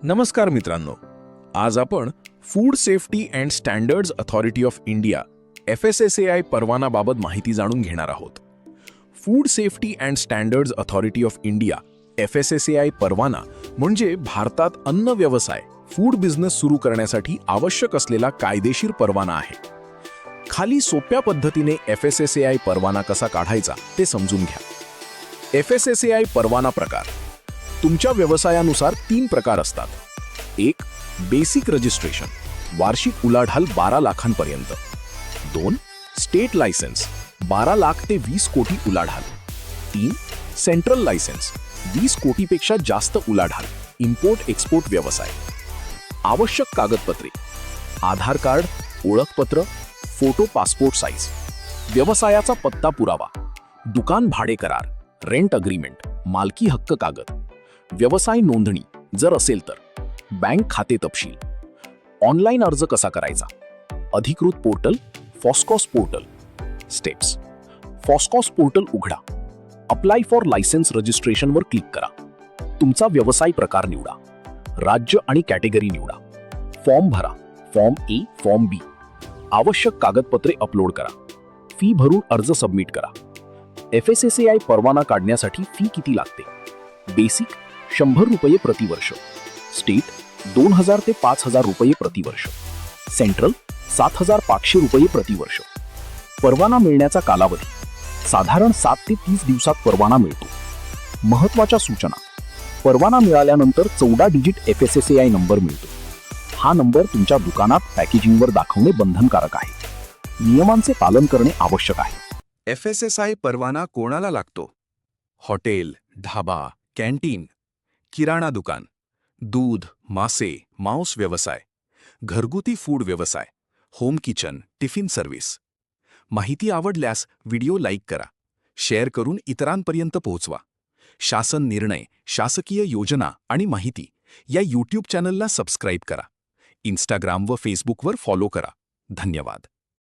नमस्कार मित्रांनो, आज आपण food safety and standards authority of India FSSAI परवानाबाबत माहिती जाणून घेणार आहोत. Food safety and standards authority of India FSSAI परवाना म्हणजे भारतात अन्न व्यवसाय फूड बिझनेस सुरू करण्यासाठी आवश्यक असलेला कायदेशीर परवाना आहे. खाली सोप्या पद्धतीने FSSAI परवाना कसा काढायचा ते समजून घ्या. FSSAI परवाना प्रकार तुमच्या व्यवसायानुसार 3 प्रकार असतात. 1. बेसिक रजिस्ट्रेशन, वार्षिक उलाढाल 12 लाखांपर्यंत. 2. स्टेट लायसन्स, 12 लाख ते 20 कोटी उलाढाल. 3. सेंट्रल लायसन्स, 20 कोटीपेक्षा जास्त उलाढाल, इम्पोर्ट एक्सपोर्ट व्यवसाय. आवश्यक कागदपत्रे: आधार कार्ड, ओळखपत्र, फोटो पासपोर्ट साईज, व्यवसायाचा पत्ता पुरावा, दुकान भाडे करार, रेंट अग्रीमेंट, मालकी हक्क कागद, व्यवसाय नोंदणी जर असेल तर, बँक खाते तपशील. ऑनलाईन अर्ज कसा करायचा? अधिकृत पोर्टल फॉस्कॉस पोर्टल. स्टेप्स: फॉस्कॉस पोर्टल उघडा, अप्लाय फॉर लायसन्स रजिस्ट्रेशनवर क्लिक करा, तुमचा व्यवसाय प्रकार निवडा, राज्य आणि कॅटेगरी निवडा, फॉर्म भरा, फॉर्म ए, फॉर्म बी. आवश्यक कागदपत्रे अपलोड करा, फी भरून अर्ज सबमिट करा. FSSAI परवाना काढण्यासाठी फी किती लागते? बेसिक 100 रुपये प्रतिवर्ष, स्टेट 2000 ते 5000 रुपये प्रतिवर्ष, सेंट्रल 7500 रुपये प्रतिवर्ष. परवाना मिळण्याचा कालावधी साधारण 7 ते 30 दिवसात परवाना मिळतो. महत्त्वाच्या सूचना: परवाना मिळाल्यानंतर 14 डिजिट FSSAI नंबर मिळतो. हा नंबर तुमच्या दुकानात पॅकेजिंगवर दाखवणे बंधनकारक आहे. नियमांचे पालन करणे आवश्यक आहे. FSSAI परवाना कोणाला लागतो? हॉटेल, ढाबा, कॅन्टीन, किराणा दुकान, दूध, मासे, मांस व्यवसाय, घरगुती फूड व्यवसाय, होम किचन, टिफिन सर्व्हिस. माहिती आवडल्यास व्हिडिओ लाईक करा, शेअर करून इतरांपर्यंत पोहोचवा. शासन निर्णय, शासकीय योजना आणि माहिती या YouTube चॅनलला सबस्क्राईब करा. इंस्टाग्राम व फेसबुकवर फॉलो करा. धन्यवाद.